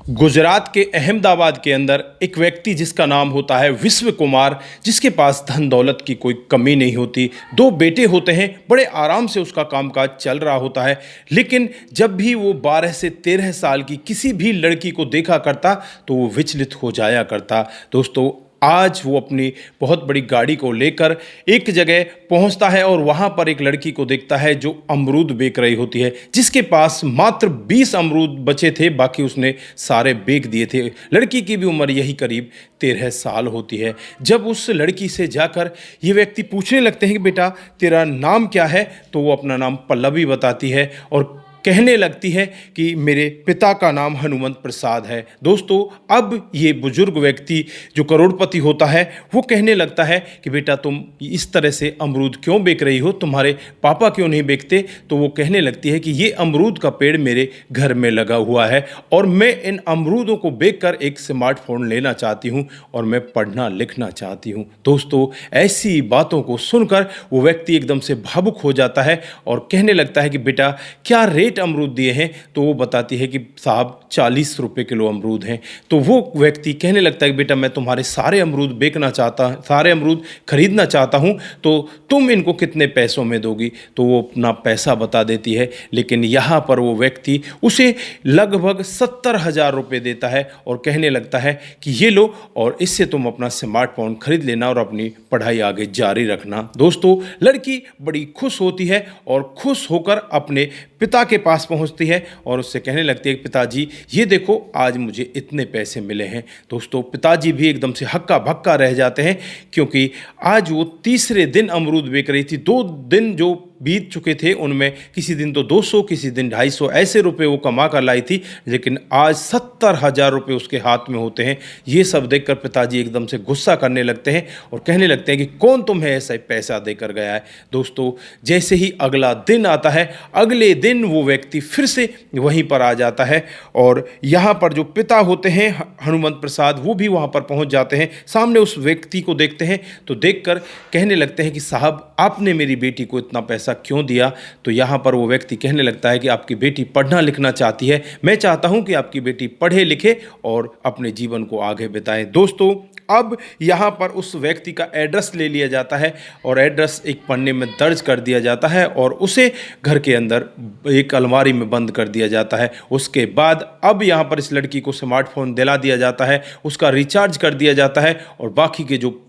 गुजरात के अहमदाबाद के अंदर एक व्यक्ति जिसका नाम होता है विश्व कुमार, जिसके पास धन दौलत की कोई कमी नहीं होती। दो बेटे होते हैं, बड़े आराम से उसका कामकाज चल रहा होता है। लेकिन जब भी वो 12 से 13 साल की किसी भी लड़की को देखा करता तो वो विचलित हो जाया करता। दोस्तों, आज वो अपनी बहुत बड़ी गाड़ी को लेकर एक जगह पहुंचता है और वहां पर एक लड़की को देखता है जो अमरूद बेच रही होती है, जिसके पास मात्र 20 अमरूद बचे थे, बाकी उसने सारे बेच दिए थे। लड़की की भी उम्र यही करीब 13 साल होती है। जब उस लड़की से जाकर ये व्यक्ति पूछने लगते हैं कि बेटा तेरा नाम क्या है, तो वो अपना नाम पल्लवी बताती है और कहने लगती है कि मेरे पिता का नाम हनुमंत प्रसाद है। दोस्तों, अब ये बुजुर्ग व्यक्ति जो करोड़पति होता है वो कहने लगता है कि बेटा तुम इस तरह से अमरूद क्यों बेच रही हो, तुम्हारे पापा क्यों नहीं बेचते? तो वो कहने लगती है कि ये अमरूद का पेड़ मेरे घर में लगा हुआ है और मैं इन अमरूदों को बेचकर एक स्मार्टफोन लेना चाहती हूँ और मैं पढ़ना लिखना चाहती हूँ। दोस्तों, ऐसी बातों को सुनकर वो व्यक्ति एकदम से भावुक हो जाता है और कहने लगता है कि बेटा क्या रेट अमरूद दिए हैं? तो वो बताती है कि साहब 40 रुपए किलो अमरूद हैं। तो वो व्यक्ति कहने लगता है कि बेटा मैं तुम्हारे सारे अमरूद बेचना चाहता, सारे अमरूद खरीदना चाहता हूं, तो तुम इनको कितने पैसों में दोगी? तो वो अपना पैसा बता देती है। लेकिन यहाँ पर वो व्यक्ति उसे लगभग 70,000 रुपये देता है और कहने लगता है कि ये लो और इससे तुम अपना स्मार्टफोन खरीद लेना और अपनी पढ़ाई आगे जारी रखना। दोस्तों, लड़की बड़ी खुश होती है और खुश होकर अपने पिता के पास पहुंचती है और उससे कहने लगती है कि पिताजी ये देखो आज मुझे इतने पैसे मिले हैं। दोस्तों, पिताजी भी एकदम से हक्का भक्का रह जाते हैं, क्योंकि आज वो तीसरे दिन अमरूद बेच रही थी। 2 दिन जो बीत चुके थे उनमें किसी दिन तो 200, किसी दिन 250 ऐसे रुपए वो कमा कर लाई थी, लेकिन आज 70,000 रुपये उसके हाथ में होते हैं। ये सब देखकर पिताजी एकदम से गुस्सा करने लगते हैं और कहने लगते हैं कि कौन तुम्हें ऐसा पैसा देकर गया है? दोस्तों, जैसे ही अगला दिन आता है, अगले दिन वो व्यक्ति फिर से वहीं पर आ जाता है और यहाँ पर जो पिता होते हैं हनुमंत प्रसाद, वो भी वहाँ पर पहुँच जाते हैं। सामने उस व्यक्ति को देखते हैं तो देखकर कहने लगते हैं कि साहब आपने मेरी बेटी को इतना पैसा क्यों दिया? तो यहाँ पर वो व्यक्ति कहने लगता है कि आपकी बेटी पढ़ना लिखना चाहती है, मैं चाहता हूँ कि आपकी बेटी पढ़े लिखे और अपने जीवन को आगे बिताए। दोस्तों, अब यहाँ पर उस व्यक्ति का एड्रेस ले लिया जाता है और एड्रेस एक पन्ने में दर्ज कर दिया जाता है और उसे घर के अंदर एक अलमारी में बंद कर दिया जाता है। उसके बाद अब यहाँ पर इस लड़की को स्मार्टफोन दिला दिया जाता है, उसका रिचार्ज कर दिया जाता है और बाकी के जो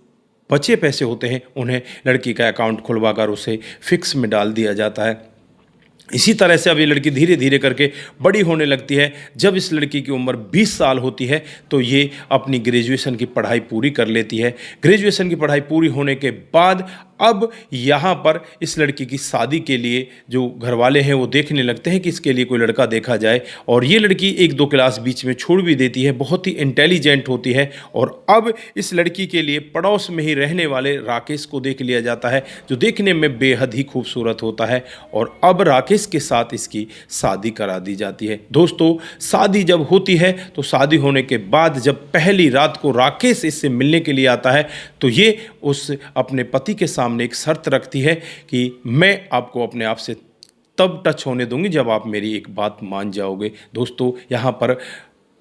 बचे पैसे होते हैं उन्हें लड़की का अकाउंट खुलवाकर उसे फिक्स में डाल दिया जाता है। इसी तरह से अब ये लड़की धीरे धीरे करके बड़ी होने लगती है। जब इस लड़की की उम्र 20 साल होती है तो ये अपनी ग्रेजुएशन की पढ़ाई पूरी कर लेती है। ग्रेजुएशन की पढ़ाई पूरी होने के बाद अब यहाँ पर इस लड़की की शादी के लिए जो घर वाले हैं वो देखने लगते हैं कि इसके लिए कोई लड़का देखा जाए, और ये लड़की 1-2 क्लास बीच में छोड़ भी देती है, बहुत ही इंटेलिजेंट होती है। और अब इस लड़की के लिए पड़ोस में ही रहने वाले राकेश को देख लिया जाता है, जो देखने में बेहद ही खूबसूरत होता है, और अब राकेश के साथ इसकी शादी करा दी जाती है। दोस्तों, शादी जब होती है तो शादी होने के बाद जब पहली रात को राकेश इससे मिलने के लिए आता है तो ये उस अपने पति के सामने एक शर्त रखती है कि मैं आपको अपने आप से तब टच होने दूंगी जब आप मेरी एक बात मान जाओगे। दोस्तों, यहाँ पर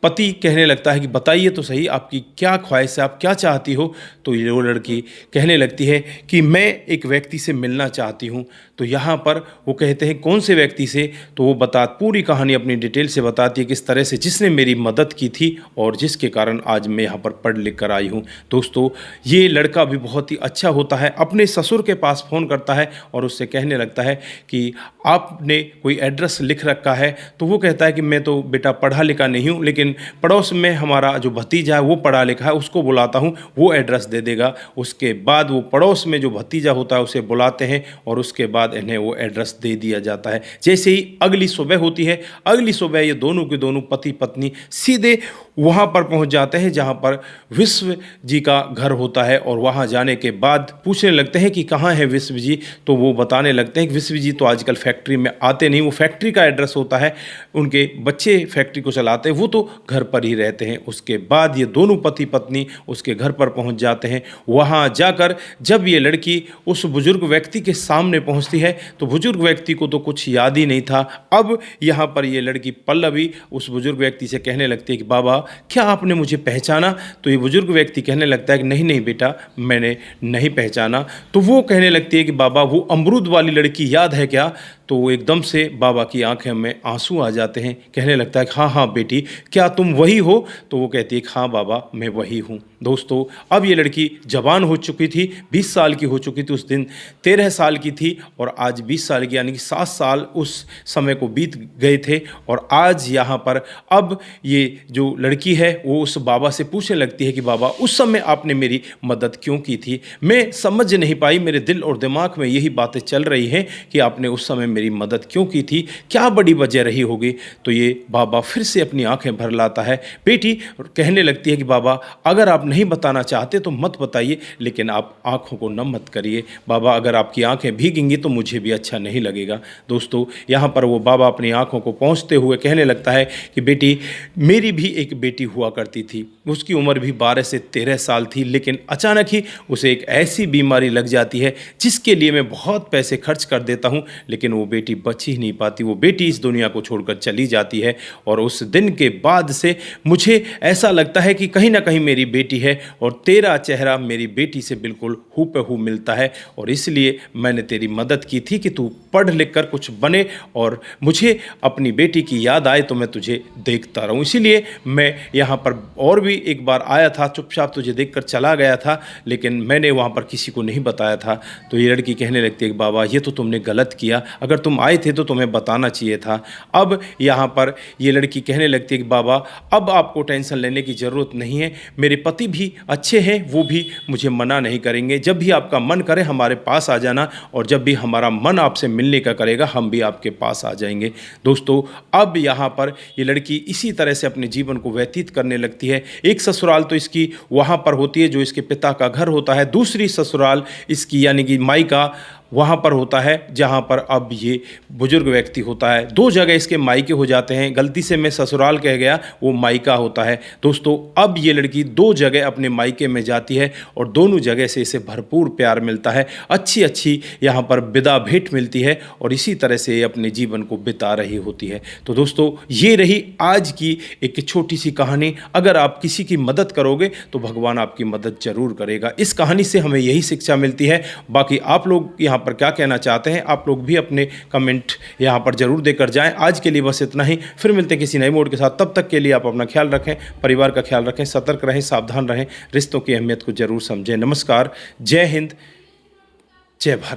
पति कहने लगता है कि बताइए तो सही आपकी क्या ख्वाहिश है, आप क्या चाहती हो? तो ये वो लड़की कहने लगती है कि मैं एक व्यक्ति से मिलना चाहती हूँ। तो यहाँ पर वो कहते हैं कौन से व्यक्ति से? तो वो पूरी कहानी अपनी डिटेल से बताती है किस तरह से जिसने मेरी मदद की थी और जिसके कारण आज मैं यहाँ पर पढ़ लिख कर आई हूँ। दोस्तों, ये लड़का भी बहुत ही अच्छा होता है, अपने ससुर के पास फ़ोन करता है और उससे कहने लगता है कि आपने कोई एड्रेस लिख रखा है? तो वो कहता है कि मैं तो बेटा पढ़ा लिखा नहीं हूँ, लेकिन पड़ोस में हमारा जो भतीजा है वो पढ़ा लिखा है, उसको बुलाता हूँ, वो एड्रेस दे देगा। उसके बाद वो पड़ोस में जो भतीजा होता है उसे बुलाते हैं और उसके बाद इन्हें वो एड्रेस दे दिया जाता है। जैसे ही अगली सुबह होती है, अगली सुबह ये दोनों के दोनों पति पत्नी सीधे वहाँ पर पहुँच जाते हैं जहाँ पर विश्व जी का घर होता है, और वहाँ जाने के बाद पूछने लगते हैं कि कहाँ है विश्व जी? तो वो बताने लगते हैं कि विश्व जी तो आजकल फैक्ट्री में आते नहीं, वो फैक्ट्री का एड्रेस होता है, उनके बच्चे फैक्ट्री को चलाते हैं, वो तो घर पर ही रहते हैं। उसके बाद ये दोनों पति पत्नी उसके घर पर पहुँच जाते हैं। वहाँ जाकर जब ये लड़की उस बुजुर्ग व्यक्ति के सामने पहुँचती पूछती है तो बुजुर्ग व्यक्ति को तो कुछ याद ही नहीं था। अब यहाँ पर ये लड़की पल्लवी उस बुजुर्ग व्यक्ति से कहने लगती है कि बाबा क्या आपने मुझे पहचाना? तो ये बुजुर्ग व्यक्ति कहने लगता है कि नहीं नहीं बेटा, मैंने नहीं पहचाना। तो वो कहने लगती है कि बाबा वो अमरूद वाली लड़की याद है क्या? तो वो एकदम से बाबा की आंखें में आंसू आ जाते हैं। कहने लगता है कि हाँ हाँ बेटी, क्या तुम वही हो? तो वो कहती है कि हाँ बाबा, मैं वही हूँ। दोस्तों, अब ये लड़की जवान हो चुकी थी, 20 साल की हो चुकी थी। उस दिन 13 साल की थी और आज 20 साल की, यानी कि 7 साल उस समय को बीत गए थे। और आज यहाँ पर अब ये जो लड़की है वो उस बाबा से पूछने लगती है कि बाबा उस समय आपने मेरी मदद क्यों की थी? मैं समझ नहीं पाई, मेरे दिल और दिमाग में यही बातें चल रही हैं कि आपने उस समय मेरी मदद क्यों की थी, क्या बड़ी वजह रही होगी? तो ये बाबा फिर से अपनी आंखें भर लाता है। बेटी कहने लगती है कि बाबा अगर आप नहीं बताना चाहते तो मत बताइए, लेकिन आप आंखों को नम मत करिए। बाबा अगर आपकी आंखें भीगेंगी तो मुझे भी अच्छा नहीं लगेगा। दोस्तों, यहाँ पर वो बाबा अपनी आंखों को पहुँचते हुए कहने लगता है कि बेटी मेरी भी एक बेटी हुआ करती थी, उसकी उम्र भी 12 से 13 साल थी, लेकिन अचानक ही उसे एक ऐसी बीमारी लग जाती है जिसके लिए मैं बहुत पैसे खर्च कर देता हूँ, लेकिन वो बेटी बच ही नहीं पाती। वो बेटी इस दुनिया को छोड़कर चली जाती है और उस दिन के बाद से मुझे ऐसा लगता है कि कहीं ना कहीं मेरी बेटी है और तेरा चेहरा मेरी बेटी से बिल्कुल हूबहू मिलता है, और इसलिए मैंने तेरी मदद की थी कि तू पढ़ लिख कर कुछ बने और मुझे अपनी बेटी की याद आए तो मैं तुझे देखता रहूं। इसीलिए मैं यहाँ पर और भी एक बार आया था, चुपचाप तुझे देखकर चला गया था, लेकिन मैंने वहाँ पर किसी को नहीं बताया था। तो ये लड़की कहने लगती है कि बाबा ये तो तुमने गलत किया, अगर तुम आए थे तो तुम्हें बताना चाहिए था। अब यहाँ पर ये लड़की कहने लगती है कि बाबा अब आपको टेंशन लेने की ज़रूरत नहीं है, मेरे पति भी अच्छे हैं, वो भी मुझे मना नहीं करेंगे। जब भी आपका मन करे हमारे पास आ जाना, और जब भी हमारा मन आपसे मिलने का करेगा हम भी आपके पास आ जाएंगे। दोस्तों, अब यहाँ पर ये लड़की इसी तरह से अपने जीवन को व्यतीत करने लगती है। एक ससुराल तो इसकी वहाँ पर होती है जो इसके पिता का घर होता है, दूसरी ससुराल इसकी यानी कि मायका वहाँ पर होता है जहाँ पर अब ये बुजुर्ग व्यक्ति होता है। 2 जगह इसके मायके हो जाते हैं, गलती से मैं ससुराल कह गया, वो मायका होता है। दोस्तों, अब ये लड़की 2 जगह अपने मायके में जाती है और दोनों जगह से इसे भरपूर प्यार मिलता है, अच्छी अच्छी यहाँ पर विदा भेंट मिलती है, और इसी तरह से ये अपने जीवन को बिता रही होती है। तो दोस्तों, ये रही आज की एक छोटी सी कहानी। अगर आप किसी की मदद करोगे तो भगवान आपकी मदद जरूर करेगा। इस कहानी से हमें यही शिक्षा मिलती है। बाकी आप लोग यहाँ पर क्या कहना चाहते हैं, आप लोग भी अपने कमेंट यहाँ पर जरूर देकर जाएं। आज के लिए बस इतना ही, फिर मिलते हैं किसी नए मोड के साथ। तब तक के लिए आप अपना ख्याल रखें, परिवार का ख्याल रखें, सतर्क रहें, सावधान रहें, रिश्तों की अहमियत को जरूर समझें। नमस्कार, जय हिंद, जय भारत।